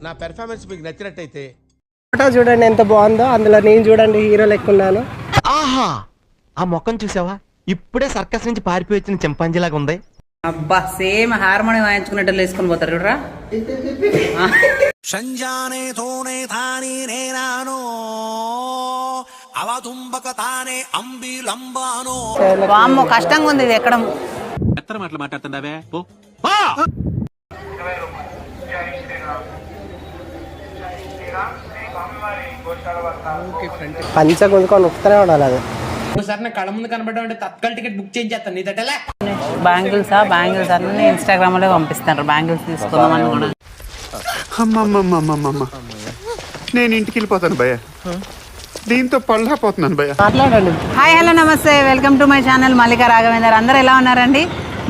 నా పెర్ఫార్మెన్స్ మీకు నచ్చినట్టయితే ఫోటో చూడండి ఎంత బాగుందో, అందులో నేను చూడండి హీరో లెక్కున్నాను. ఆహా, ఆ మొక్కను చూసావా? ఇప్పుడే సర్కస్ నుంచి పారిపోయి వచ్చిన చింపాంజీలాగా ఉంది. అబ్బా, సేమ్ హార్మోనియం వాయించుకున్నట్టు వేసుకొని పోతారు చూడరా. వామ్మో, కష్టంగా ఉంది ఇది ఎక్కడం. మాట్లాడుతుండవే పంచ గుంజుకొని ఉప్పుతూనే ఉండాలి అది. బ్యాంగిల్స్ అన్ని ఇన్స్టాగ్రామ్ లో పంపిస్తారు. బ్యాంగిల్స్ తీసుకుందామని కూడా. నేను ఇంటికి వెళ్ళిపోతాను భయ్య, దీంతో పళ్ళపోతున్నాను భయ్య. మాట్లాడండి. హాయ్, హలో, నమస్తే, welcome to my channel Mallika Raghavender. అందరూ ఎలా ఉన్నారండి?